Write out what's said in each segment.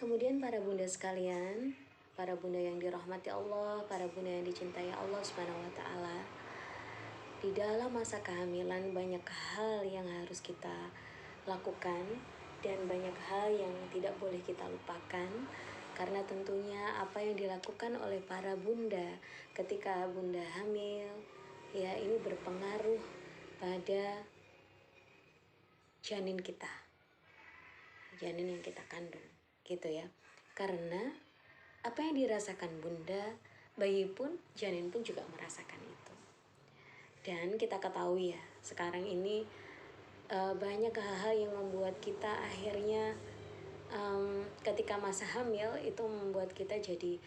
Kemudian para bunda sekalian, para bunda yang dirahmati Allah, para bunda yang dicintai Allah Subhanahu wa taala. Di dalam masa kehamilan banyak hal yang harus kita lakukan dan banyak hal yang tidak boleh kita lupakan. Karena tentunya apa yang dilakukan oleh para bunda ketika bunda hamil, ya ini berpengaruh pada janin kita, janin yang kita kandung, gitu ya. Karena apa yang dirasakan bunda, bayi pun, janin pun juga merasakan itu. Dan kita ketahui ya, sekarang ini banyak hal-hal yang membuat kita akhirnya ketika masa hamil itu membuat kita jadi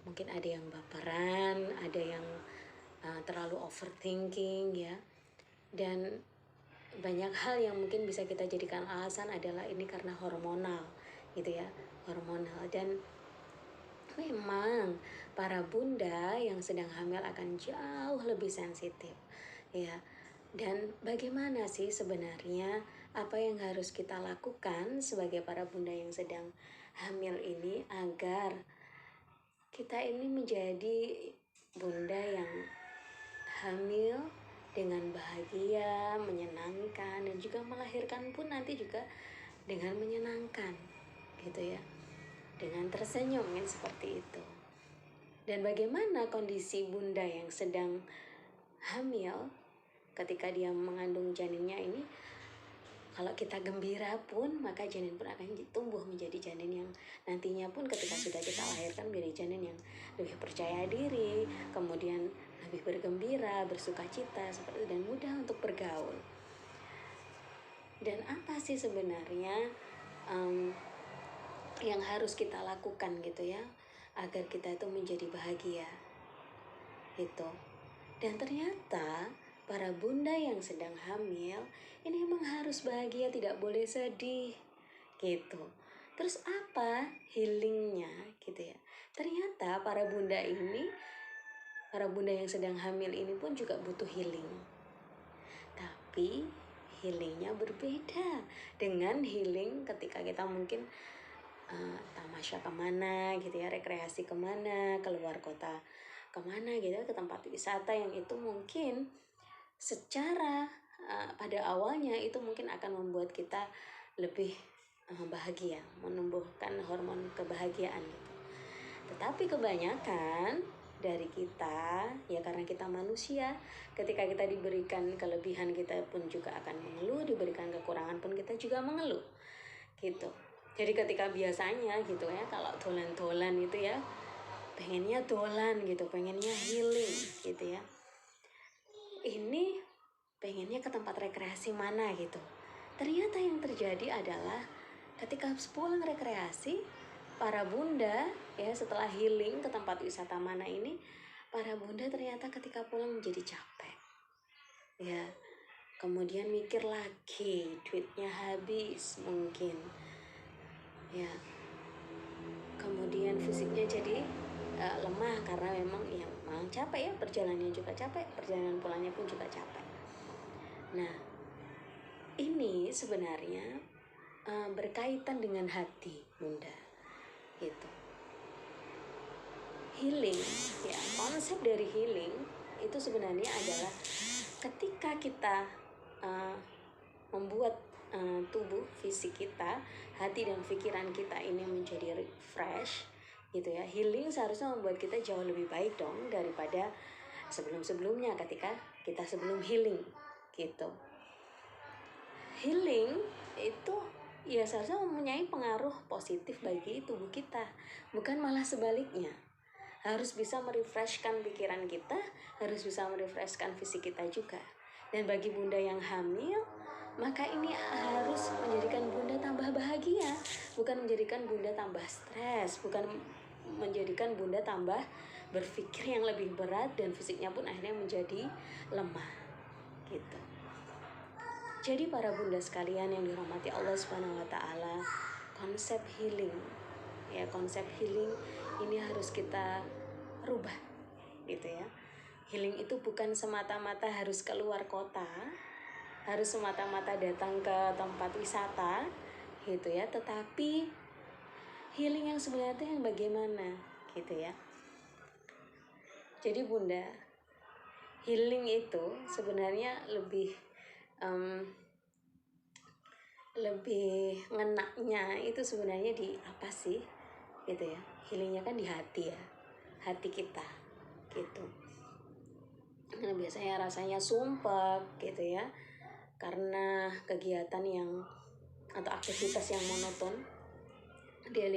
mungkin ada yang baperan, ada yang terlalu overthinking ya. Dan banyak hal yang mungkin bisa kita jadikan alasan adalah ini karena hormonal gitu ya, hormonal. Dan memang para bunda yang sedang hamil akan jauh lebih sensitif ya. Dan bagaimana sih sebenarnya apa yang harus kita lakukan sebagai para bunda yang sedang hamil ini agar kita ini menjadi bunda yang hamil dengan bahagia, menyenangkan, dan juga melahirkan pun nanti juga dengan menyenangkan gitu ya, dengan tersenyum kan, seperti itu. Dan bagaimana kondisi bunda yang sedang hamil ketika dia mengandung janinnya ini? Kalau kita gembira pun, maka janin pun akan tumbuh menjadi janin yang nantinya pun ketika sudah kita lahirkan menjadi janin yang lebih percaya diri, kemudian lebih bergembira, bersukacita seperti itu, dan mudah untuk bergaul. Dan apa sih sebenarnya yang harus kita lakukan gitu ya agar kita itu menjadi bahagia gitu. Dan ternyata para bunda yang sedang hamil ini memang harus bahagia, tidak boleh sedih gitu. Terus apa healingnya gitu ya? Ternyata para bunda yang sedang hamil ini pun juga butuh healing. Tapi healingnya berbeda dengan healing ketika kita mungkin tamasya kemana gitu ya, rekreasi kemana, keluar kota kemana gitu, ke tempat wisata yang itu mungkin secara pada awalnya itu mungkin akan membuat kita lebih bahagia, menumbuhkan hormon kebahagiaan gitu. Tetapi kebanyakan dari kita ya, karena kita manusia, ketika kita diberikan kelebihan kita pun juga akan mengeluh, diberikan kekurangan pun kita juga mengeluh gitu. Jadi ketika biasanya gitu ya, kalau dolan-dolan gitu ya, pengennya dolan gitu, pengennya healing gitu ya, ini pengennya ke tempat rekreasi mana gitu. Ternyata yang terjadi adalah ketika pulang rekreasi, para bunda ya setelah healing ke tempat wisata mana ini, para bunda ternyata ketika pulang menjadi capek ya, kemudian mikir lagi, duitnya habis mungkin ya, kemudian fisiknya jadi lemah karena memang capek ya, perjalanannya juga capek, perjalanan pulangnya pun juga capek. Nah ini sebenarnya berkaitan dengan hati bunda gitu. Healing ya, konsep dari healing itu sebenarnya adalah ketika kita membuat tubuh fisik kita, hati dan pikiran kita ini menjadi refresh gitu ya. Healing seharusnya membuat kita jauh lebih baik dong daripada sebelum-sebelumnya ketika kita sebelum healing gitu. Healing itu ya seharusnya mempunyai pengaruh positif bagi tubuh kita, bukan malah sebaliknya. Harus bisa merefreshkan pikiran kita, harus bisa merefreshkan fisik kita juga. Dan bagi bunda yang hamil, maka ini harus menjadikan bunda tambah bahagia, bukan menjadikan bunda tambah stres, bukan menjadikan bunda tambah berpikir yang lebih berat dan fisiknya pun akhirnya menjadi lemah gitu. Jadi para bunda sekalian yang dirahmati Allah Subhanahu wa taala, konsep healing ya, konsep healing ini harus kita rubah gitu ya. Healing itu bukan semata-mata harus keluar kota, harus semata-mata datang ke tempat wisata gitu ya, tetapi healing yang sebenarnya itu yang bagaimana gitu ya. Jadi Bunda, healing itu sebenarnya lebih ngenaknya itu sebenarnya di apa sih gitu ya. Healingnya kan di hati ya, hati kita gitu. Nah, biasanya rasanya sumpek gitu ya, karena kegiatan yang atau aktivitas yang monoton, daily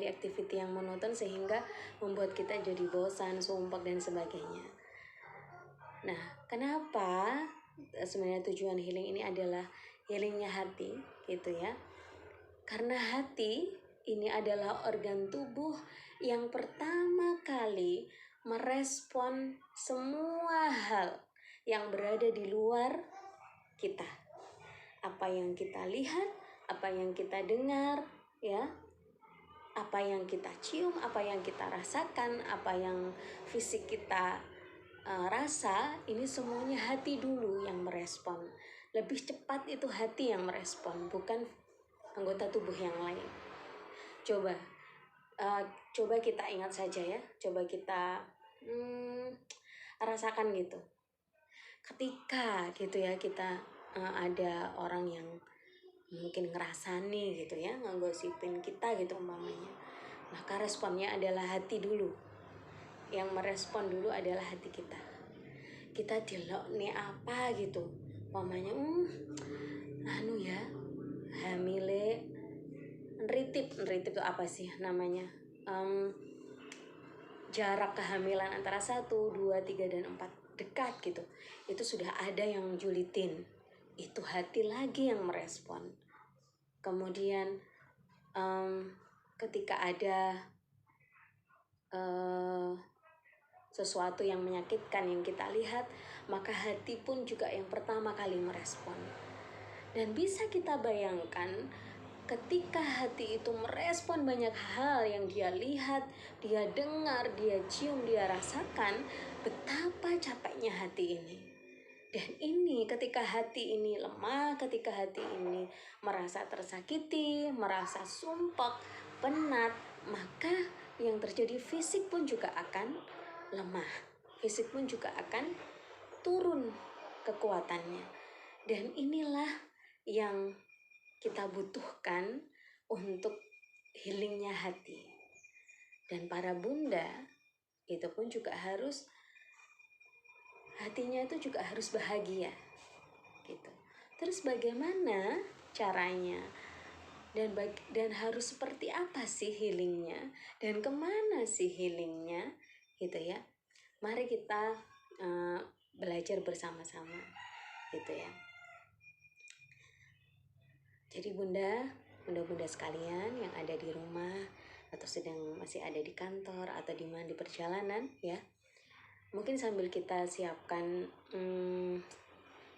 activity yang monoton, sehingga membuat kita jadi bosan, sumpek dan sebagainya. Nah, kenapa sebenarnya tujuan healing ini adalah healingnya hati gitu ya? Karena hati ini adalah organ tubuh yang pertama kali merespon semua hal yang berada di luar kita. Apa yang kita lihat, apa yang kita dengar, ya, apa yang kita cium, apa yang kita rasakan, apa yang fisik kita rasa, ini semuanya hati dulu yang merespon. Lebih cepat itu hati yang merespon, bukan anggota tubuh yang lain. Coba kita ingat saja ya, coba kita rasakan gitu. Ketika gitu ya kita ada orang yang mungkin ngerasani gitu ya, ngegosipin kita gitu umpamanya, maka responnya adalah hati dulu. Yang merespon dulu adalah hati kita. Kita delok nih apa gitu, umpamanya anu ya, hamile nritip itu apa sih namanya, jarak kehamilan antara 1, 2, 3, dan 4 dekat gitu, itu sudah ada yang julitin, itu hati lagi yang merespon. Kemudian ketika ada sesuatu yang menyakitkan yang kita lihat, maka hati pun juga yang pertama kali merespon. Dan bisa kita bayangkan ketika hati itu merespon banyak hal yang dia lihat, dia dengar, dia cium, dia rasakan, betapa capeknya hati ini. Dan ini ketika hati ini lemah, ketika hati ini merasa tersakiti, merasa sumpek, penat, maka yang terjadi fisik pun juga akan lemah. Fisik pun juga akan turun kekuatannya. Dan inilah yang kita butuhkan untuk healingnya hati. Dan para bunda itu pun juga harus, hatinya itu juga harus bahagia gitu. Terus bagaimana caranya? Dan harus seperti apa sih healingnya? Dan kemana sih healingnya? Gitu ya. Mari kita belajar bersama-sama gitu ya. Jadi bunda sekalian yang ada di rumah atau masih ada di kantor atau di perjalanan ya, mungkin sambil kita siapkan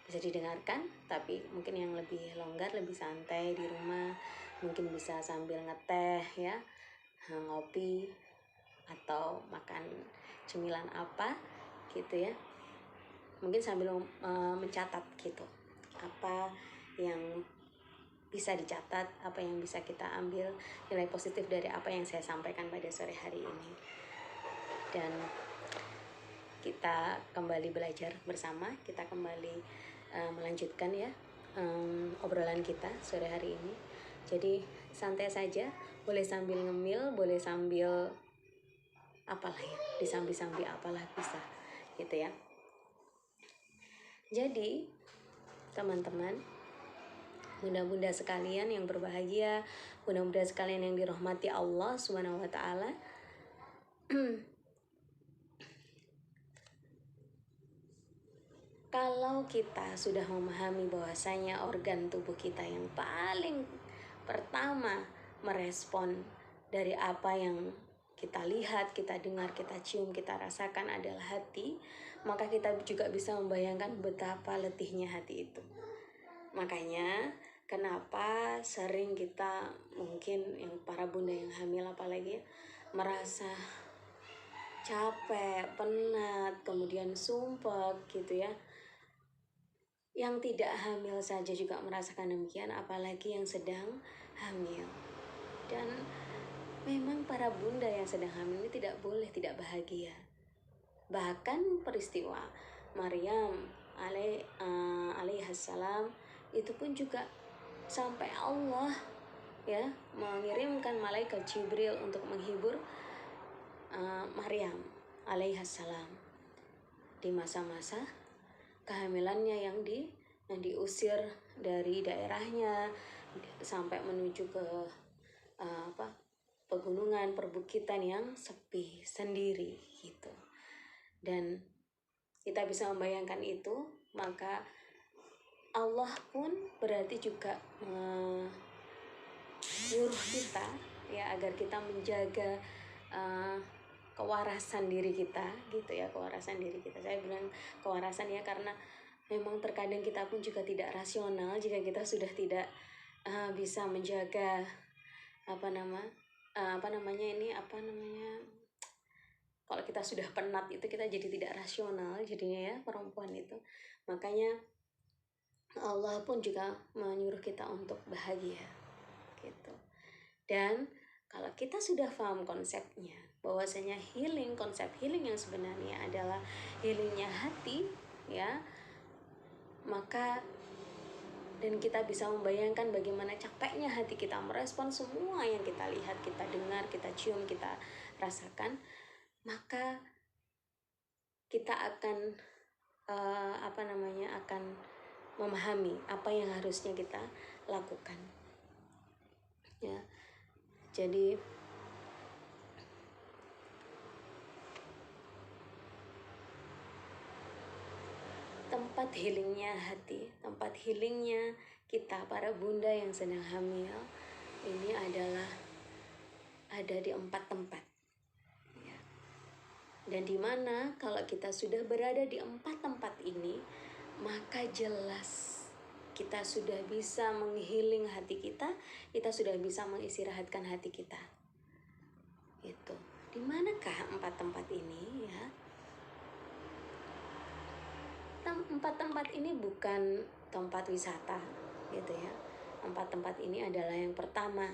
bisa didengarkan, tapi mungkin yang lebih longgar, lebih santai di rumah, mungkin bisa sambil ngeteh ya, ngopi atau makan cemilan apa gitu ya, mungkin sambil mencatat gitu, apa yang bisa dicatat, apa yang bisa kita ambil nilai positif dari apa yang saya sampaikan pada sore hari ini. Dan kita kembali belajar bersama, kita kembali melanjutkan ya obrolan kita sore hari ini. Jadi santai saja, boleh sambil ngemil, boleh sambil apalah ya, disambi-sambi apalah bisa gitu ya. Jadi teman-teman, bunda-bunda sekalian yang berbahagia, bunda-bunda sekalian yang dirahmati Allah Subhanahu wa taala. Kalau kita sudah memahami bahwasanya organ tubuh kita yang paling pertama merespon dari apa yang kita lihat, kita dengar, kita cium, kita rasakan adalah hati, maka kita juga bisa membayangkan betapa letihnya hati itu. Makanya kenapa sering kita, mungkin yang para bunda yang hamil apalagi, merasa capek, penat, kemudian sumpek gitu ya. Yang tidak hamil saja juga merasakan demikian, apalagi yang sedang hamil. Dan memang para bunda yang sedang hamil ini tidak boleh tidak bahagia. Bahkan peristiwa Maryam alaihissalam itu pun juga sampai Allah ya mengirimkan malaikat Jibril untuk menghibur Maryam alaihissalam di masa-masa kehamilannya yang diusir dari daerahnya sampai menuju ke pegunungan, perbukitan yang sepi sendiri gitu. Dan kita bisa membayangkan itu, maka Allah pun berarti juga menyuruh kita ya agar kita menjaga kewarasan diri kita gitu ya, kewarasan diri kita. Saya bilang kewarasan ya karena memang terkadang kita pun juga tidak rasional jika kita sudah tidak bisa menjaga kalau kita sudah penat itu kita jadi tidak rasional jadinya ya perempuan itu. Makanya Allah pun juga menyuruh kita untuk bahagia gitu. Dan kalau kita sudah paham konsepnya bahwasanya konsep healing yang sebenarnya adalah healingnya hati ya, maka dan kita bisa membayangkan bagaimana capeknya hati kita merespon semua yang kita lihat, kita dengar, kita cium, kita rasakan, maka kita akan akan memahami apa yang harusnya kita lakukan ya. Jadi tempat healingnya hati, tempat healingnya kita para bunda yang sedang hamil ini adalah ada di 4 tempat ya. Dan dimana kalau kita sudah berada di 4 tempat ini, maka jelas kita sudah bisa menghealing hati kita sudah bisa mengistirahatkan hati kita. Itu. Di manakah 4 tempat ini ya? 4 tempat ini bukan tempat wisata gitu ya. 4 tempat ini adalah yang pertama,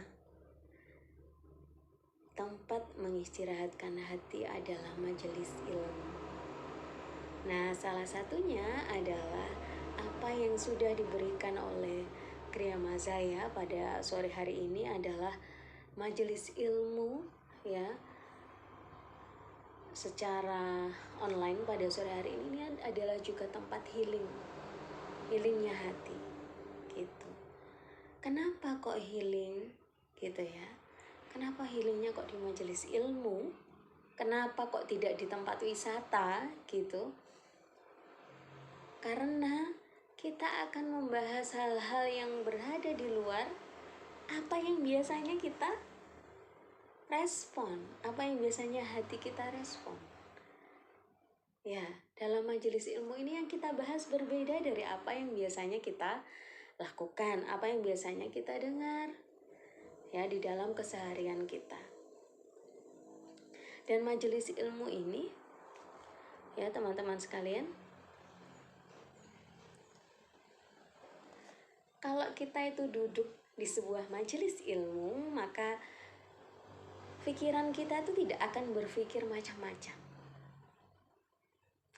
tempat mengistirahatkan hati adalah majelis ilmu. Nah, salah satunya adalah apa yang sudah diberikan oleh Kriya Mazaya pada sore hari ini adalah majelis ilmu ya secara online pada sore hari ini adalah juga tempat healingnya hati gitu. Kenapa kok healing gitu ya? Kenapa healingnya kok di majelis ilmu? Kenapa kok tidak di tempat wisata gitu? Karena kita akan membahas hal-hal yang berada di luar apa yang biasanya kita respon, apa yang biasanya hati kita respon. Ya, dalam majelis ilmu ini yang kita bahas berbeda dari apa yang biasanya kita lakukan, apa yang biasanya kita dengar ya di dalam keseharian kita. Dan majelis ilmu ini ya teman-teman sekalian, kalau kita itu duduk di sebuah majelis ilmu, maka pikiran kita itu tidak akan berpikir macam-macam.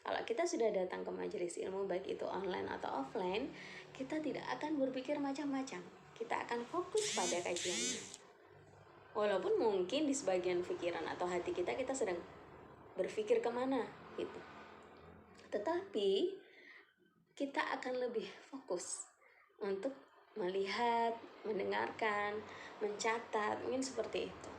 Kalau kita sudah datang ke majelis ilmu, baik itu online atau offline, kita tidak akan berpikir macam-macam. Kita akan fokus pada kajiannya. Walaupun mungkin di sebagian pikiran atau hati kita sedang berpikir kemana gitu. Tetapi kita akan lebih fokus untuk melihat, mendengarkan, mencatat, mungkin seperti itu.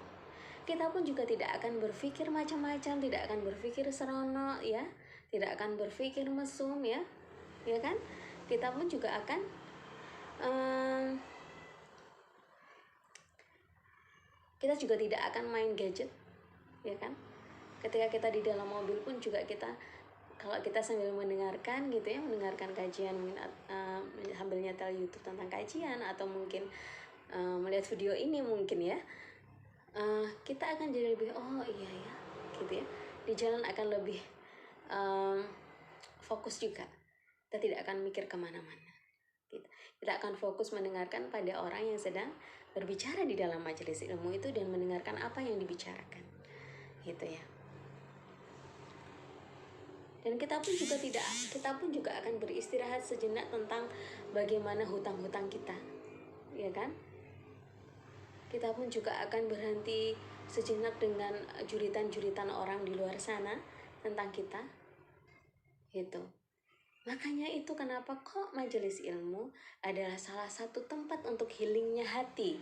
Kita pun juga tidak akan berpikir macam-macam, tidak akan berpikir seronok ya, tidak akan berpikir mesum ya kan? Kita pun juga akan kita juga tidak akan main gadget ya kan? Ketika kita di dalam mobil pun juga kalau kita sambil mendengarkan gitu ya, mendengarkan kajian sambil nyetel YouTube tentang kajian atau mungkin melihat video ini mungkin ya, kita akan jadi lebih iya ya gitu ya, di jalan akan lebih fokus juga. Kita tidak akan mikir kemana-mana gitu. Kita akan fokus mendengarkan pada orang yang sedang berbicara di dalam majelis ilmu itu dan mendengarkan apa yang dibicarakan, gitu ya. Dan kita pun juga akan beristirahat sejenak tentang bagaimana hutang-hutang kita, ya kan? Kita pun juga akan berhenti sejenak dengan juritan-juritan orang di luar sana tentang kita, gitu. Makanya itu kenapa kok majelis ilmu adalah salah satu tempat untuk healingnya hati,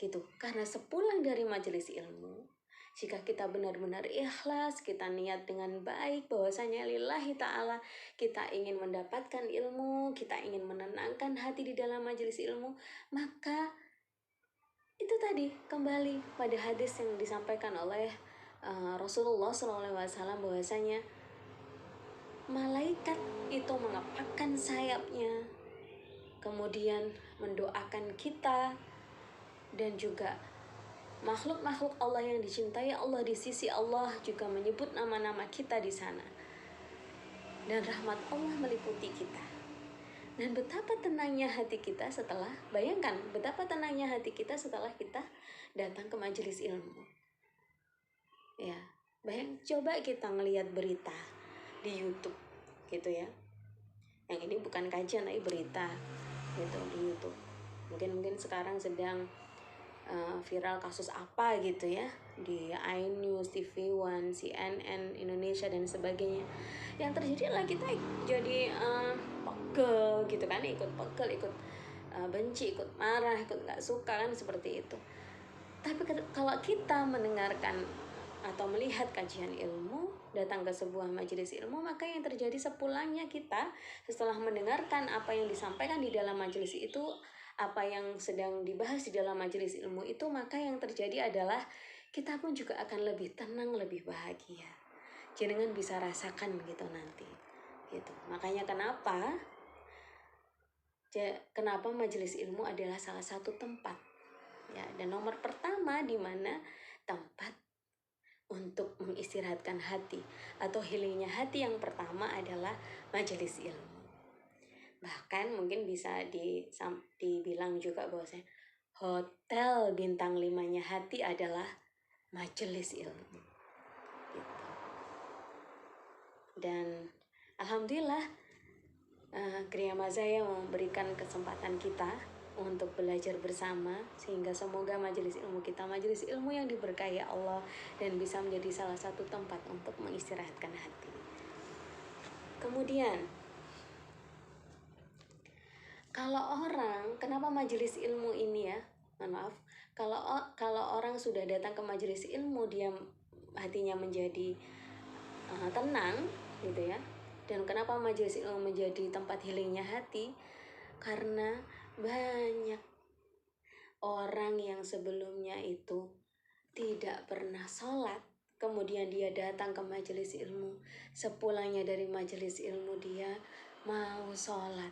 gitu. Karena sepulang dari majelis ilmu, jika kita benar-benar ikhlas, kita niat dengan baik bahwasanya lillahi ta'ala, kita ingin mendapatkan ilmu, kita ingin menenangkan hati di dalam majelis ilmu, maka itu tadi kembali pada hadis yang disampaikan oleh Rasulullah SAW bahwasanya malaikat itu mengepakkan sayapnya, kemudian mendoakan kita, dan juga makhluk-makhluk Allah yang dicintai Allah di sisi Allah juga menyebut nama-nama kita di sana. Dan rahmat Allah meliputi kita. Dan betapa tenangnya hati kita setelah, bayangkan betapa tenangnya hati kita setelah kita datang ke majelis ilmu. Ya, coba kita ngelihat berita di YouTube, gitu ya. Yang ini bukan kajian, tapi berita, gitu di YouTube. Mungkin sekarang sedang viral kasus apa gitu ya di iNews, TV One, CNN Indonesia dan sebagainya. Yang terjadi adalah kita jadi pegel gitu kan, ikut pegel, ikut benci, ikut marah, ikut nggak suka kan, seperti itu. Tapi kalau kita mendengarkan atau melihat kajian ilmu, datang ke sebuah majelis ilmu, maka yang terjadi sepulangnya kita setelah mendengarkan apa yang disampaikan di dalam majelis itu, apa yang sedang dibahas di dalam majelis ilmu itu, maka yang terjadi adalah kita pun juga akan lebih tenang, lebih bahagia. Jangan bisa rasakan gitu nanti, gitu. Makanya kenapa majelis ilmu adalah salah satu tempat, ya, dan nomor pertama di mana tempat untuk mengistirahatkan hati atau healingnya hati yang pertama adalah majelis ilmu. Bahkan mungkin bisa dibilang juga bahwasanya hotel bintang 5-nya hati adalah majelis ilmu, gitu. Dan alhamdulillah Kriya Mazaya memberikan kesempatan kita untuk belajar bersama, sehingga semoga majelis ilmu kita majelis ilmu yang diberkahi Allah dan bisa menjadi salah satu tempat untuk mengistirahatkan hati. Kemudian kenapa majelis ilmu ini ya, maaf, kalau orang sudah datang ke majelis ilmu, dia hatinya menjadi tenang gitu ya. Dan kenapa majelis ilmu menjadi tempat healingnya hati? Karena banyak orang yang sebelumnya itu tidak pernah sholat, kemudian dia datang ke majelis ilmu, sepulangnya dari majelis ilmu dia mau sholat,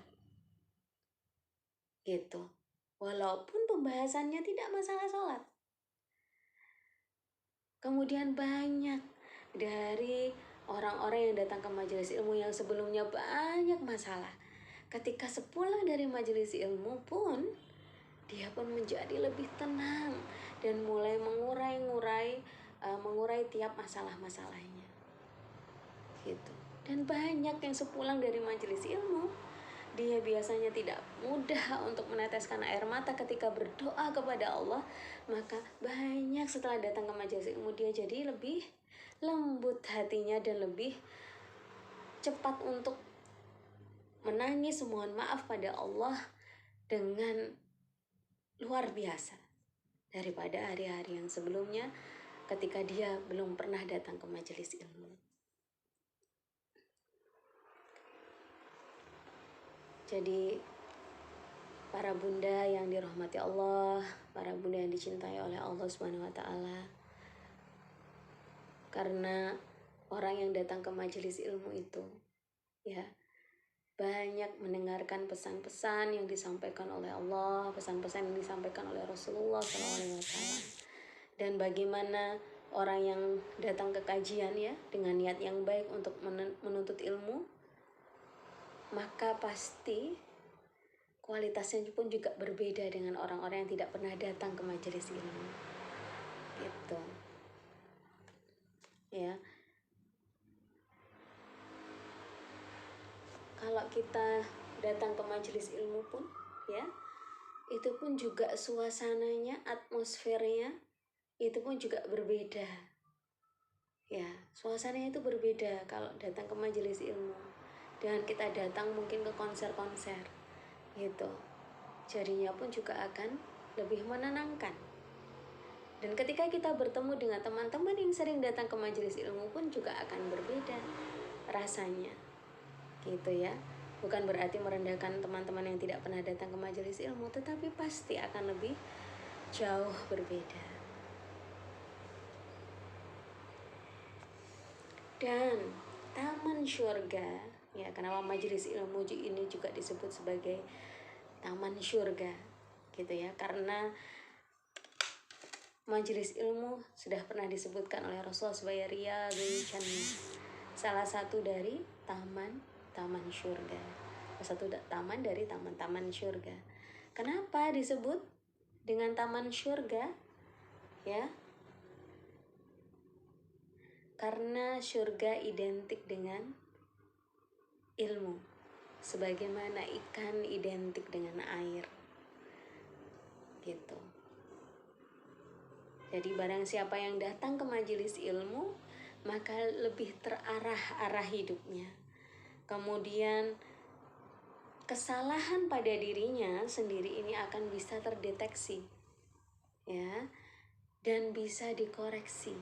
gitu. Walaupun pembahasannya tidak masalah sholat. Kemudian banyak dari orang-orang yang datang ke majelis ilmu yang sebelumnya banyak masalah, ketika sepulang dari majelis ilmu pun dia pun menjadi lebih tenang dan mulai mengurai tiap masalah-masalahnya, gitu. Dan banyak yang sepulang dari majelis ilmu, dia biasanya tidak mudah untuk meneteskan air mata ketika berdoa kepada Allah, maka banyak setelah datang ke majelis ilmu dia jadi lebih lembut hatinya dan lebih cepat untuk menangis mohon maaf pada Allah dengan luar biasa daripada hari-hari yang sebelumnya ketika dia belum pernah datang ke majelis ilmu. Jadi para bunda yang dirahmati Allah, para bunda yang dicintai oleh Allah Subhanahu wa taala, karena orang yang datang ke majelis ilmu itu ya banyak mendengarkan pesan-pesan yang disampaikan oleh Allah, pesan-pesan yang disampaikan oleh Rasulullah SAW. Dan bagaimana orang yang datang ke kajian ya dengan niat yang baik untuk menuntut ilmu, maka pasti kualitasnya pun juga berbeda dengan orang-orang yang tidak pernah datang ke majelis ilmu. Gitu. Ya. Kalau kita datang ke majelis ilmu pun, ya, itu pun juga suasananya, atmosfernya itu pun juga berbeda. Ya, suasananya itu berbeda kalau datang ke majelis ilmu dengan kita datang mungkin ke konser-konser gitu. Jadinya pun juga akan lebih menenangkan. Dan ketika kita bertemu dengan teman-teman yang sering datang ke majelis ilmu pun juga akan berbeda rasanya. Gitu ya. Bukan berarti merendahkan teman-teman yang tidak pernah datang ke majelis ilmu, tetapi pasti akan lebih jauh berbeda. Dan taman syurga, ya, kenapa majelis ilmu ini juga disebut sebagai taman syurga, gitu ya, karena majelis ilmu sudah pernah disebutkan oleh Rasulullah sebagai riyadul jannah, salah satu dari taman syurga, salah satu taman dari taman-taman syurga. Kenapa disebut dengan taman syurga? Ya, karena syurga identik dengan ilmu, sebagaimana ikan identik dengan air. Gitu. Jadi barang siapa yang datang ke majelis ilmu, maka lebih terarah hidupnya. Kemudian kesalahan pada dirinya sendiri ini akan bisa terdeteksi, ya, dan bisa dikoreksi.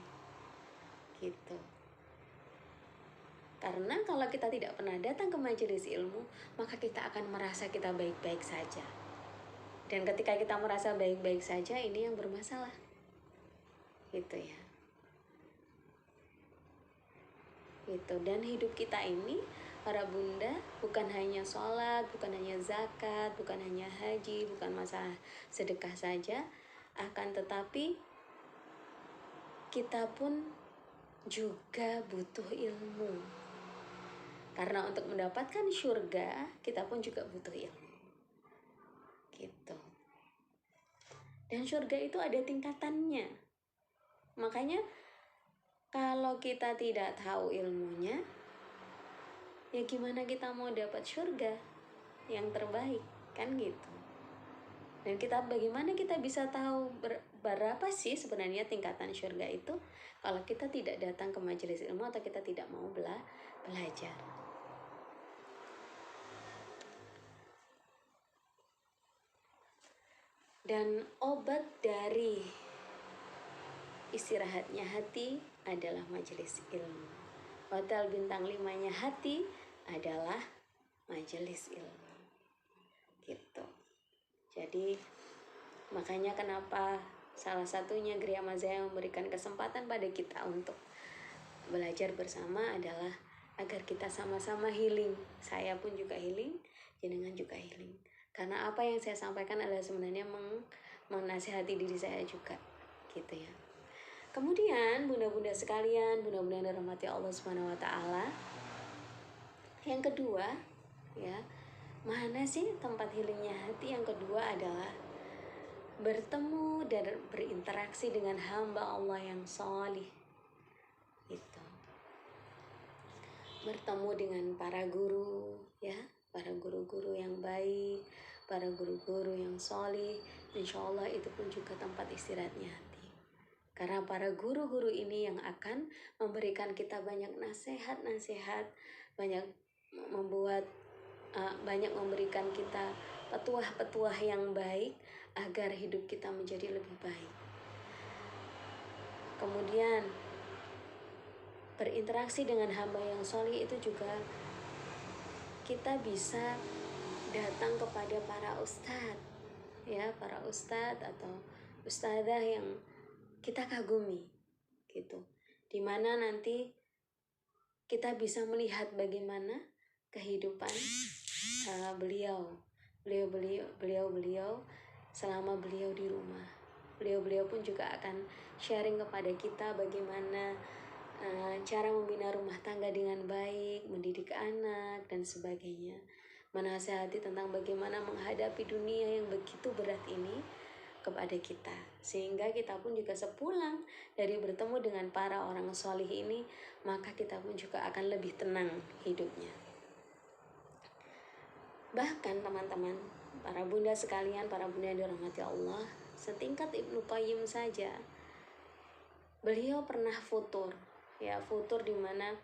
Gitu. Karena kalau kita tidak pernah datang ke majelis ilmu, maka kita akan merasa kita baik-baik saja. Dan ketika kita merasa baik-baik saja, ini yang bermasalah. Gitu ya. Gitu. Dan hidup kita ini, para bunda, bukan hanya sholat, bukan hanya zakat, bukan hanya haji, bukan masalah sedekah saja, akan tetapi kita pun juga butuh ilmu. Karena untuk mendapatkan syurga, kita pun juga butuh ilmu. Gitu. Dan syurga itu ada tingkatannya. Makanya kalau kita tidak tahu ilmunya, ya gimana kita mau dapat syurga yang terbaik, kan gitu. Dan bagaimana kita bisa tahu berapa sih sebenarnya tingkatan syurga itu kalau kita tidak datang ke majelis ilmu atau kita tidak mau belajar. Dan obat dari istirahatnya hati adalah majelis ilmu. Hotel bintang 5-nya hati adalah majelis ilmu. Gitu. Jadi makanya kenapa salah satunya Gria Mazaya memberikan kesempatan pada kita untuk belajar bersama adalah agar kita sama-sama healing. Saya pun juga healing, jenengan juga healing. Karena apa yang saya sampaikan adalah sebenarnya menasihati diri saya juga, gitu ya. Kemudian bunda-bunda sekalian, bunda-bunda yang dirahmati Allah Subhanahu wa taala. Yang kedua, ya, mana sih tempat healingnya hati? Yang kedua adalah bertemu dan berinteraksi dengan hamba Allah yang sholih. Gitu. Bertemu dengan para guru, ya, para guru-guru yang baik, para guru-guru yang sholih, insya Allah itu pun juga tempat istirahatnya hati. Karena para guru-guru ini yang akan memberikan kita banyak nasihat-nasihat, banyak memberikan kita petuah-petuah yang baik agar hidup kita menjadi lebih baik. Kemudian berinteraksi dengan hamba yang sholih itu juga kita bisa datang kepada para ustadz, ya, para ustadz atau ustadzah yang kita kagumi, gitu. Dimana nanti kita bisa melihat bagaimana kehidupan beliau selama beliau di rumah. Beliau pun juga akan sharing kepada kita bagaimana cara membina rumah tangga dengan baik, mendidik anak dan sebagainya. menasehati tentang bagaimana menghadapi dunia yang begitu berat ini kepada kita, sehingga kita pun juga sepulang dari bertemu dengan para orang solih ini, maka kita pun juga akan lebih tenang hidupnya. Bahkan teman-teman, para bunda sekalian, para bunda yang dirahmati Allah, setingkat Ibnu Qayyim saja, beliau pernah futur, futur di mana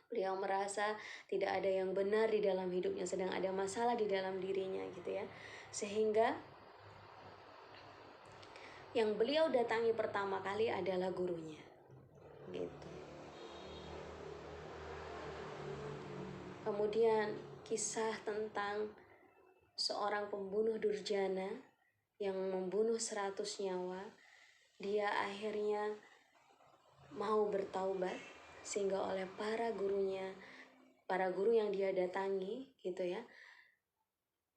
beliau merasa tidak ada yang benar di dalam hidupnya, sedang ada masalah di dalam dirinya gitu ya. Sehingga yang beliau datangi pertama kali adalah gurunya. Gitu. Kemudian kisah tentang seorang pembunuh durjana yang membunuh 100 nyawa, dia akhirnya mau bertaubat sehingga oleh para guru yang dia datangi gitu ya,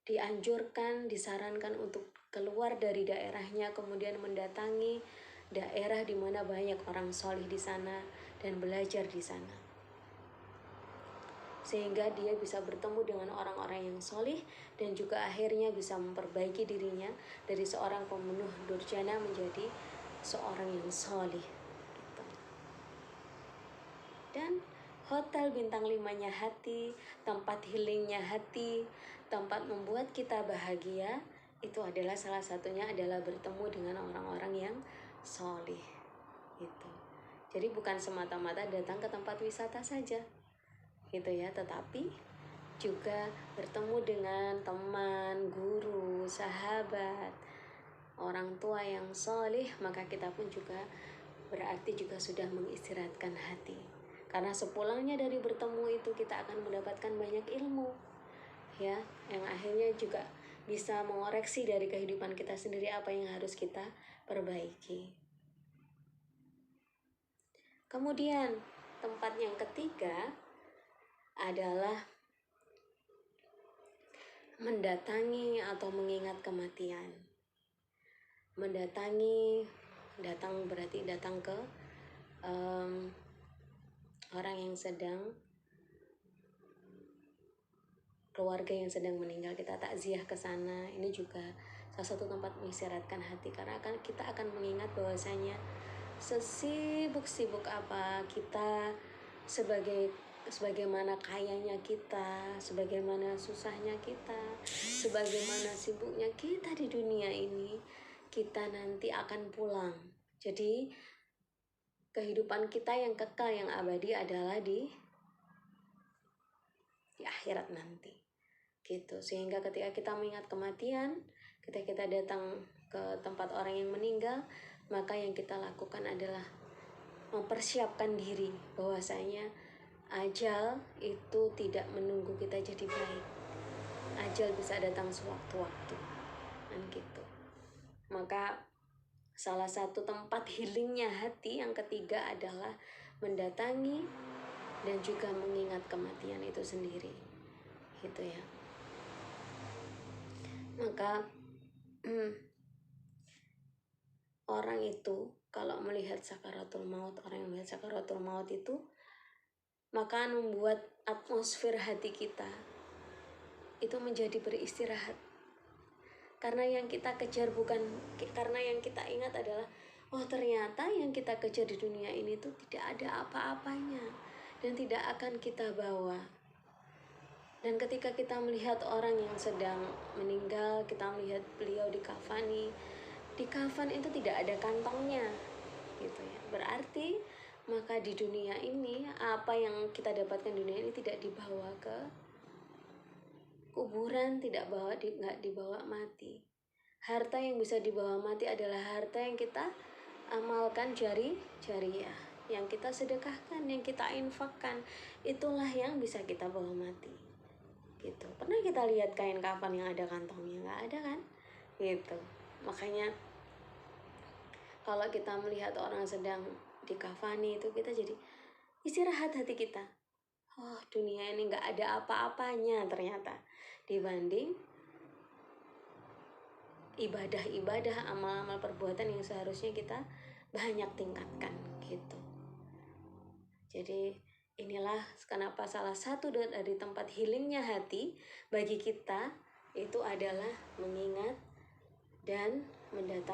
dianjurkan, disarankan untuk keluar dari daerahnya, kemudian mendatangi daerah di mana banyak orang solih di sana dan belajar di sana, sehingga dia bisa bertemu dengan orang-orang yang solih dan juga akhirnya bisa memperbaiki dirinya dari seorang pembunuh durjana menjadi seorang yang solih gitu. Dan hotel bintang 5-nya hati, tempat healingnya hati, tempat membuat kita bahagia, itu adalah salah satunya adalah bertemu dengan orang-orang yang solih gitu. Jadi bukan semata-mata datang ke tempat wisata saja gitu ya, tetapi juga bertemu dengan teman, guru, sahabat, orang tua yang solih, maka kita pun juga berarti juga sudah mengistirahatkan hati. Karena sepulangnya dari bertemu itu kita akan mendapatkan banyak ilmu ya, yang akhirnya juga bisa mengoreksi dari kehidupan kita sendiri apa yang harus kita perbaiki. Kemudian tempat yang ketiga adalah mendatangi atau mengingat kematian. Datang berarti datang ke orang yang sedang, keluarga yang sedang meninggal, kita takziah ke sana. Ini juga salah satu tempat mengistirahatkan hati, karena kita akan mengingat bahwasanya sesibuk-sibuk apa kita, sebagaimana kayanya kita, sebagaimana susahnya kita, sebagaimana sibuknya kita di dunia ini, kita nanti akan pulang. Jadi kehidupan kita yang kekal, yang abadi adalah di akhirat nanti gitu. Sehingga ketika kita mengingat kematian, ketika kita datang ke tempat orang yang meninggal, maka yang kita lakukan adalah mempersiapkan diri bahwasanya ajal itu tidak menunggu kita jadi baik. Ajal bisa datang sewaktu-waktu dan gitu. Maka salah satu tempat healingnya hati yang ketiga adalah mendatangi dan juga mengingat kematian itu sendiri gitu ya. Maka orang itu kalau melihat sakaratul maut, orang yang melihat sakaratul maut itu, maka membuat atmosfer hati kita itu menjadi beristirahat. Karena yang kita kejar karena yang kita ingat adalah, oh ternyata yang kita kejar di dunia ini tuh tidak ada apa-apanya dan tidak akan kita bawa. Dan ketika kita melihat orang yang sedang meninggal, kita melihat beliau dikafani, di kafan itu tidak ada kantongnya gitu ya. Berarti maka di dunia ini apa yang kita dapatkan di dunia ini tidak dibawa ke kuburan, nggak dibawa mati. Harta yang bisa dibawa mati adalah harta yang kita amalkan jariah, yang kita sedekahkan, yang kita infakkan, itulah yang bisa kita bawa mati gitu. Pernah kita lihat kain kafan yang ada kantongnya? Nggak ada kan gitu. Makanya kalau kita melihat orang sedang dikafani itu, kita jadi istirahat hati kita. Oh, dunia ini nggak ada apa-apanya ternyata dibanding ibadah-ibadah, amal-amal perbuatan yang seharusnya kita banyak tingkatkan gitu. Jadi inilah kenapa salah satu dari tempat healingnya hati bagi kita itu adalah mengingat dan mengingat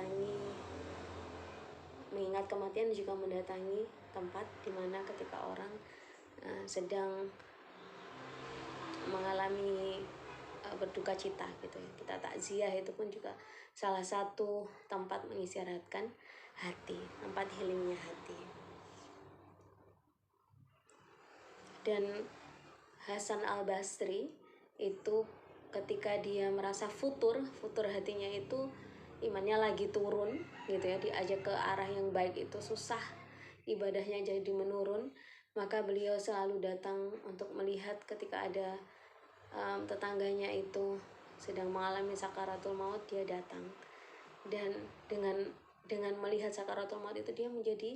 kematian, juga mendatangi tempat di mana ketika orang sedang mengalami berduka cita gitu ya. Kita takziah itu pun juga salah satu tempat mengistirahatkan hati, tempat healingnya hati. Dan Hasan Al-Basri itu ketika dia merasa futur hatinya itu, imannya lagi turun gitu ya, diajak ke arah yang baik itu susah, ibadahnya jadi menurun, maka beliau selalu datang untuk melihat ketika ada tetangganya itu sedang mengalami sakaratul maut, dia datang. Dan dengan melihat sakaratul maut itu dia menjadi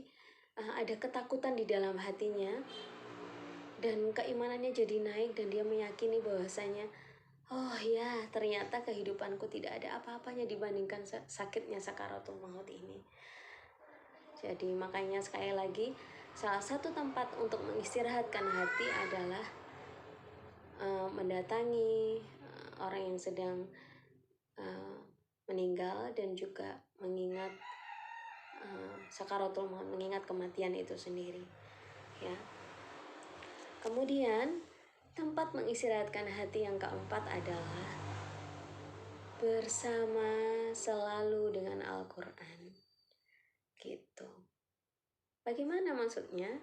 ada ketakutan di dalam hatinya, dan keimanannya jadi naik, dan dia meyakini bahwasanya oh ya, ternyata kehidupanku tidak ada apa-apanya dibandingkan sakitnya sakaratul maut ini. Jadi makanya sekali lagi, salah satu tempat untuk mengistirahatkan hati adalah mendatangi orang yang sedang meninggal, dan juga mengingat sakaratul maut, mengingat kematian itu sendiri ya. Kemudian tempat mengistirahatkan hati yang keempat adalah bersama selalu dengan Al-Quran gitu. Bagaimana maksudnya?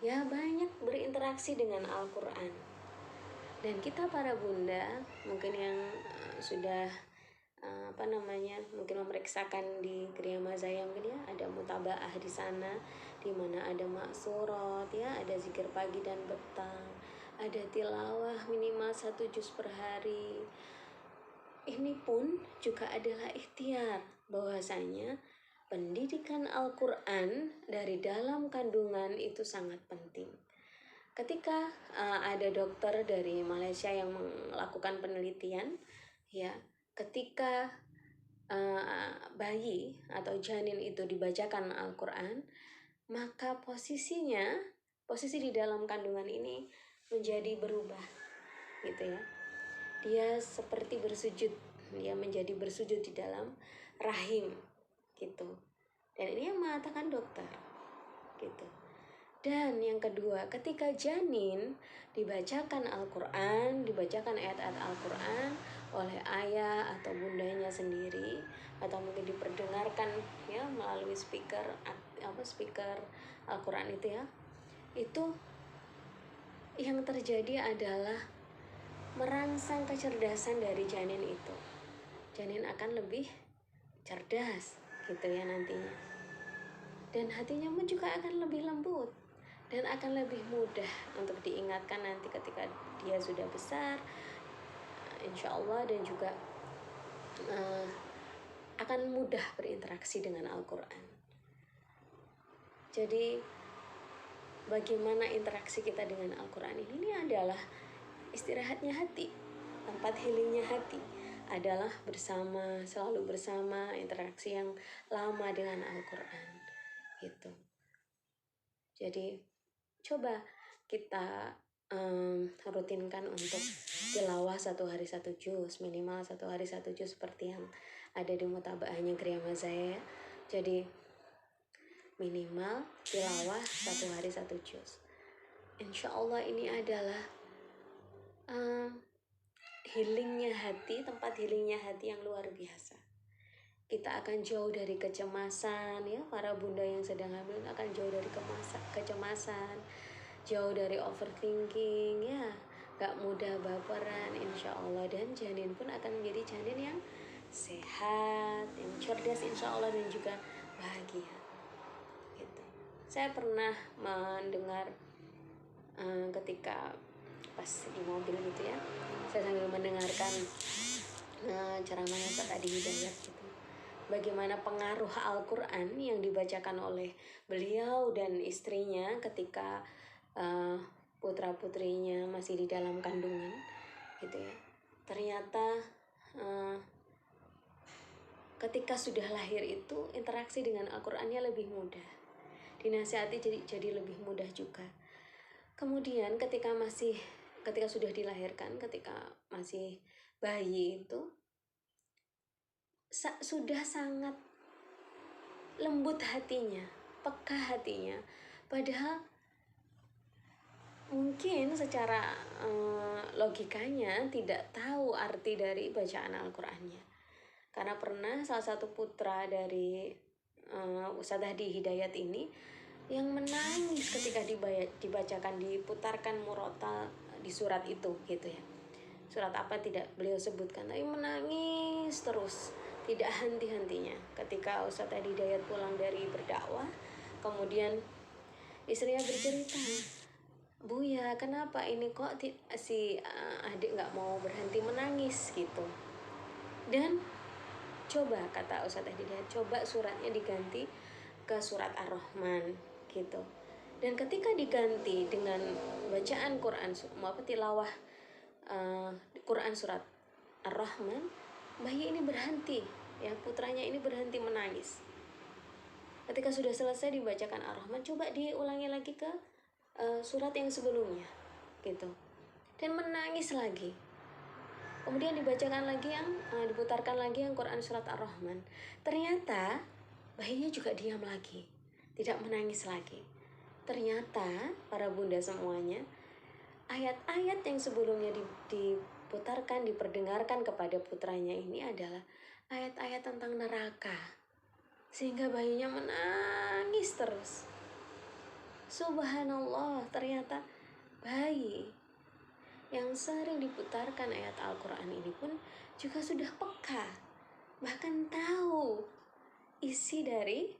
Ya, banyak berinteraksi dengan Al-Quran. Dan kita para bunda mungkin yang sudah mungkin memeriksakan di Kriya Mazaya, mungkin ya ada mutabaah di sana, di mana ada maksurat ya, ada zikir pagi dan petang, ada tilawah minimal 1 juz per hari. Ini pun juga adalah ikhtiar bahwasanya pendidikan Al-Quran dari dalam kandungan itu sangat penting. Ketika ada dokter dari Malaysia yang melakukan penelitian ya, ketika bayi atau janin itu dibacakan Al-Quran, maka posisi di dalam kandungan ini menjadi berubah gitu ya. Dia seperti bersujud, dia menjadi bersujud di dalam rahim gitu. Dan ini yang mengatakan dokter gitu. Dan yang kedua, ketika janin dibacakan Al-Quran, dibacakan ayat-ayat Al-Quran oleh ayah atau bundanya sendiri, atau mungkin diperdengarkan ya melalui speaker Al-Quran itu ya, itu yang terjadi adalah merangsang kecerdasan dari janin itu. Janin akan lebih cerdas gitu ya nantinya. Dan hatinya pun juga akan lebih lembut dan akan lebih mudah untuk diingatkan nanti ketika dia sudah besar, insya Allah, dan juga akan mudah berinteraksi dengan Al-Quran. Jadi bagaimana interaksi kita dengan Al-Quran ini adalah istirahatnya hati, tempat healingnya hati adalah bersama, selalu bersama, interaksi yang lama dengan Al-Quran gitu. Jadi coba kita rutinkan untuk tilawah 1 hari 1 juz, minimal 1 hari 1 juz seperti yang ada di mutabaahnya Kriya Mazaya. Jadi minimal tilawah 1 hari 1 juz. Insya Allah ini adalah healingnya hati, tempat healingnya hati yang luar biasa. Kita akan jauh dari kecemasan ya, para bunda yang sedang hamil akan jauh dari kecemasan, jauh dari overthinking ya, gak mudah baperan insya Allah. Dan janin pun akan menjadi janin yang sehat, yang cerdas insya Allah, dan juga bahagia gitu. Saya pernah mendengar ketika pas di mobil gitu ya, saya sambil mendengarkan ceramahnya Ustaz Adi Hidayat gitu, bagaimana pengaruh Al-Quran yang dibacakan oleh beliau dan istrinya ketika putra-putrinya masih di dalam kandungan gitu ya. Ternyata ketika sudah lahir itu interaksi dengan Al-Qurannya lebih mudah, dinasihati jadi lebih mudah juga. Kemudian ketika sudah dilahirkan, ketika masih bayi itu sudah sangat lembut hatinya, peka hatinya. Padahal mungkin secara logikanya tidak tahu arti dari bacaan Al-Qur'annya. Karena pernah salah satu putra dari Ustadzah di Hidayat ini yang menangis ketika dibacakan, diputarkan murotal di surat itu gitu ya. Surat apa tidak beliau sebutkan, tapi menangis terus, tidak henti-hentinya. Ketika Ustadzah di Hidayat pulang dari berdakwah, kemudian istrinya bercerita, "Buya, kenapa ini kok si adik nggak mau berhenti menangis gitu?" Dan coba, kata Ustadzah Hidayat, coba suratnya diganti ke surat Ar-Rahman gitu. Dan ketika diganti dengan bacaan Quran, tilawah Quran surat Ar-Rahman, bayi ini berhenti, ya, putranya ini berhenti menangis. Ketika sudah selesai dibacakan Ar-Rahman, coba diulangi lagi ke surat yang sebelumnya gitu, dan menangis lagi. Kemudian dibacakan lagi diputarkan lagi yang Quran surat Ar-Rahman. Ternyata bayinya juga diam lagi, tidak menangis lagi. Ternyata para bunda semuanya, ayat-ayat yang sebelumnya diputarkan, diperdengarkan kepada putranya ini adalah ayat-ayat tentang neraka. Sehingga bayinya menangis terus. Subhanallah, ternyata bayi yang sering diputarkan ayat Al-Quran ini pun juga sudah peka, bahkan tahu isi dari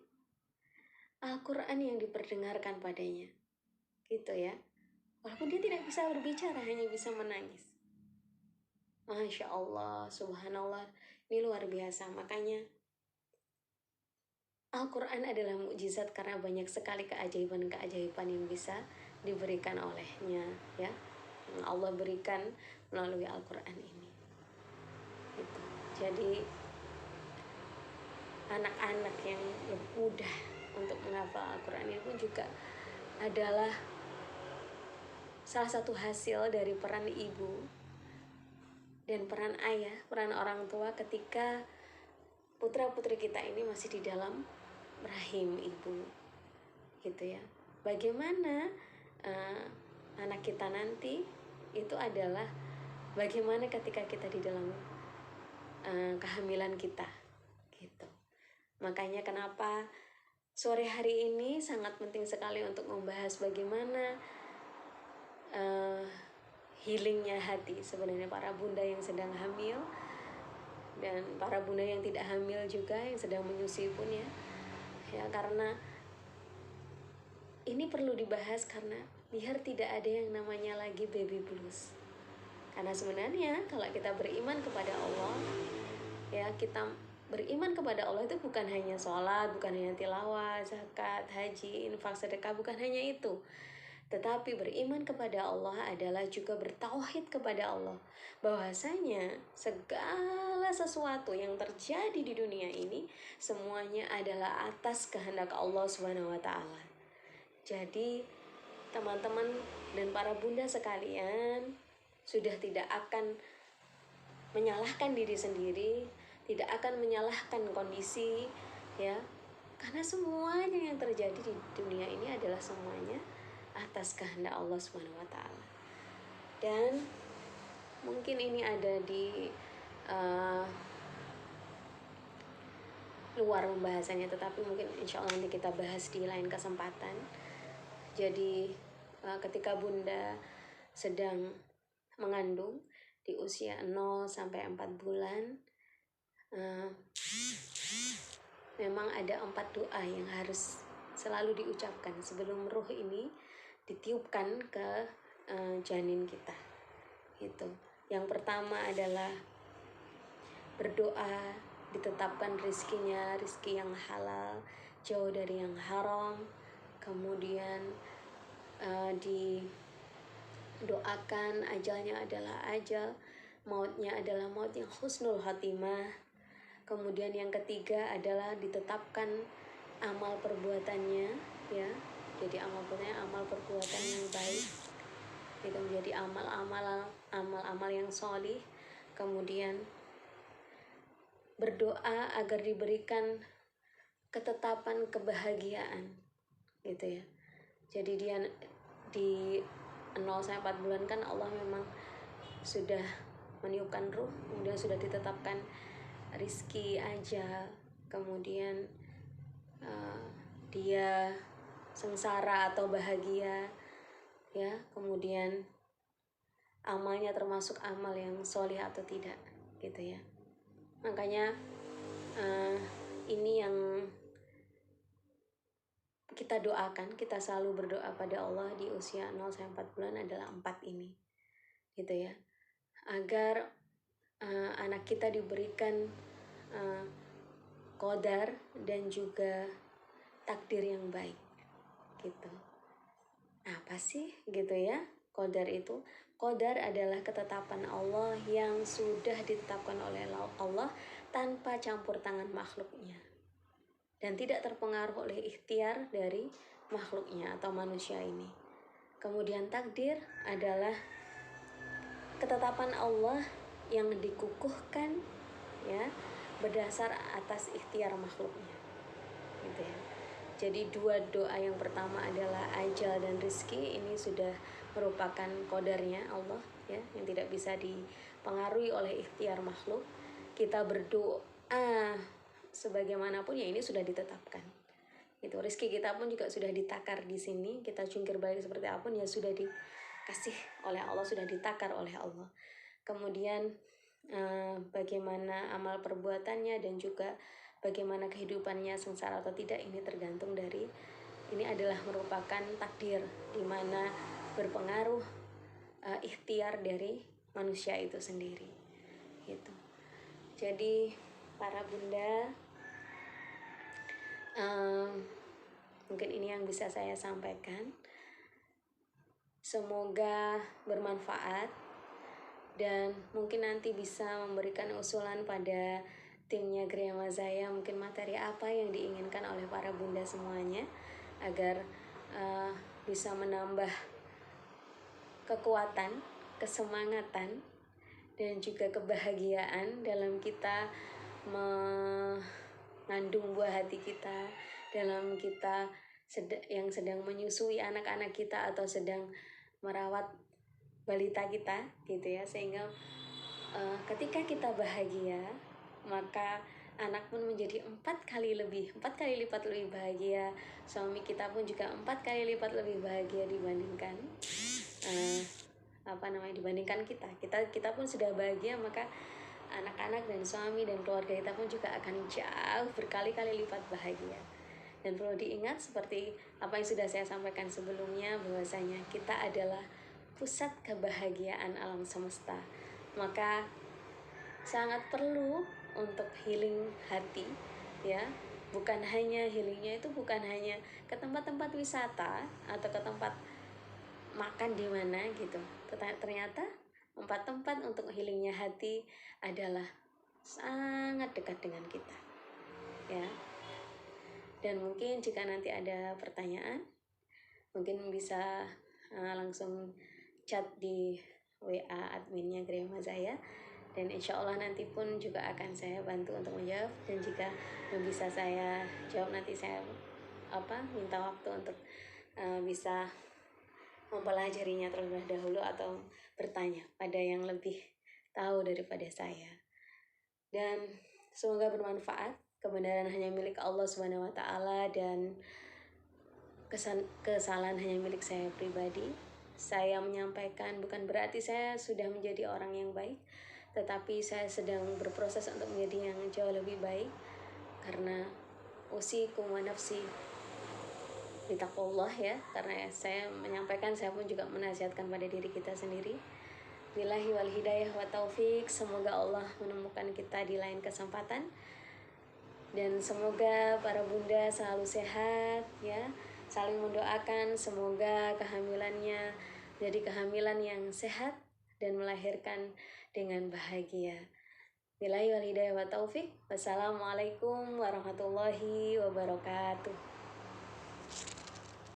Al-Quran yang diperdengarkan padanya gitu ya. Walaupun dia tidak bisa berbicara, hanya bisa menangis. Masya Allah, subhanallah, ini luar biasa. Makanya Al-Quran adalah mukjizat karena banyak sekali keajaiban-keajaiban yang bisa diberikan olehnya, ya, yang Allah berikan melalui Al-Quran ini gitu. Jadi anak-anak yang mudah untuk menghafal Al-Quran ini pun juga adalah salah satu hasil dari peran ibu dan peran ayah, peran orang tua ketika putra-putri kita ini masih di dalam rahim ibu gitu ya. Bagaimana anak kita nanti itu adalah bagaimana ketika kita di dalam kehamilan kita gitu. Makanya kenapa sore hari ini sangat penting sekali untuk membahas bagaimana healingnya hati sebenarnya para bunda yang sedang hamil dan para bunda yang tidak hamil juga, yang sedang menyusui pun ya, karena ini perlu dibahas karena biar tidak ada yang namanya lagi baby blues. Karena sebenarnya kalau kita beriman kepada Allah, ya, kita beriman kepada Allah itu bukan hanya sholat, bukan hanya tilawah, zakat, haji, infak, sedekah, bukan hanya itu. Tetapi beriman kepada Allah adalah juga bertauhid kepada Allah, bahwasanya segala sesuatu yang terjadi di dunia ini semuanya adalah atas kehendak Allah Subhanahu wa taala. Jadi teman-teman dan para bunda sekalian sudah tidak akan menyalahkan diri sendiri, tidak akan menyalahkan kondisi, ya, karena semuanya yang terjadi di dunia ini adalah semuanya atas kehendak Allah Subhanahu wa taala. Dan mungkin ini ada di luar pembahasannya, tetapi mungkin insya Allah nanti kita bahas di lain kesempatan. Jadi ketika bunda sedang mengandung di usia 0 sampai 4 bulan, memang ada 4 doa yang harus selalu diucapkan sebelum ruh ini ditiupkan ke janin kita gitu. Yang pertama adalah berdoa ditetapkan rizkinya, rizki yang halal, jauh dari yang haram. Kemudian didoakan ajalnya adalah ajal, mautnya adalah maut yang husnul khotimah. Kemudian yang ketiga adalah ditetapkan amal perbuatannya, ya. Jadi amal perbuatan yang baik. itu menjadi amal-amal yang sholih, kemudian berdoa agar diberikan ketetapan kebahagiaan gitu ya. Jadi dia di 0-4 bulan kan Allah memang sudah meniupkan ruh, kemudian sudah ditetapkan rizki, ajal, kemudian dia sengsara atau bahagia ya, kemudian amalnya termasuk amal yang soleh atau tidak gitu ya. Makanya ini yang kita doakan, kita selalu berdoa pada Allah di usia 0-4 bulan adalah 4 ini gitu ya, agar anak kita diberikan qadar dan juga takdir yang baik gitu. Apa sih gitu ya qadar itu? Qadar adalah ketetapan Allah yang sudah ditetapkan oleh Allah tanpa campur tangan makhluknya dan tidak terpengaruh oleh ikhtiar dari makhluknya atau manusia ini. Kemudian takdir adalah ketetapan Allah yang dikukuhkan ya berdasar atas ikhtiar makhluknya gitu ya. Jadi dua doa yang pertama adalah ajal dan rizki, ini sudah merupakan qadarnya Allah ya, yang tidak bisa dipengaruhi oleh ikhtiar makhluk. Kita berdoa sebagaimanapun ya ini sudah ditetapkan. Itu rizki kita pun juga sudah ditakar di sini, kita jungkir balik seperti apapun ya sudah dikasih oleh Allah, sudah ditakar oleh Allah. Kemudian bagaimana amal perbuatannya dan juga bagaimana kehidupannya sengsara atau tidak, ini tergantung dari, ini adalah merupakan takdir di mana berpengaruh ikhtiar dari manusia itu sendiri gitu. Jadi para bunda, mungkin ini yang bisa saya sampaikan, semoga bermanfaat dan mungkin nanti bisa memberikan usulan pada timnya Gria Mazaya, mungkin materi apa yang diinginkan oleh para bunda semuanya agar bisa menambah kekuatan, kesemangatan dan juga kebahagiaan dalam kita mengandung buah hati kita, dalam kita yang sedang menyusui anak-anak kita atau sedang merawat balita kita gitu ya, sehingga ketika kita bahagia maka anak pun menjadi 4 kali lipat lebih bahagia, suami kita pun juga 4 kali lipat lebih bahagia dibandingkan dibandingkan kita pun sudah bahagia, maka anak-anak dan suami dan keluarga kita pun juga akan jauh berkali-kali lipat bahagia. Dan perlu diingat seperti apa yang sudah saya sampaikan sebelumnya, bahwasanya kita adalah pusat kebahagiaan alam semesta. Maka sangat perlu untuk healing hati ya, bukan hanya healingnya itu bukan hanya ke tempat-tempat wisata atau ke tempat makan di mana gitu. Ternyata 4 tempat untuk healingnya hati adalah sangat dekat dengan kita ya. Dan mungkin jika nanti ada pertanyaan mungkin bisa langsung chat di WA adminnya Gria Mazaya, dan insya Allah nanti pun juga akan saya bantu untuk menjawab, dan jika belum bisa saya jawab nanti saya minta waktu untuk bisa mempelajarinya terlebih dahulu atau bertanya pada yang lebih tahu daripada saya. Dan semoga bermanfaat. Kebenaran hanya milik Allah Subhanahu wa taala dan kesalahan hanya milik saya pribadi. Saya menyampaikan bukan berarti saya sudah menjadi orang yang baik, tetapi saya sedang berproses untuk menjadi yang jauh lebih baik, karena usikum wa nafsi bitaqwallah ya, karena saya menyampaikan, saya pun juga menasihatkan pada diri kita sendiri. Billahi wal hidayah wa taufik, semoga Allah menemukan kita di lain kesempatan, dan semoga para bunda selalu sehat ya. Saling mendoakan semoga kehamilannya jadi kehamilan yang sehat dan melahirkan dengan bahagia. Billahi wal hidayah wa taufik. Wassalamualaikum warahmatullahi wabarakatuh.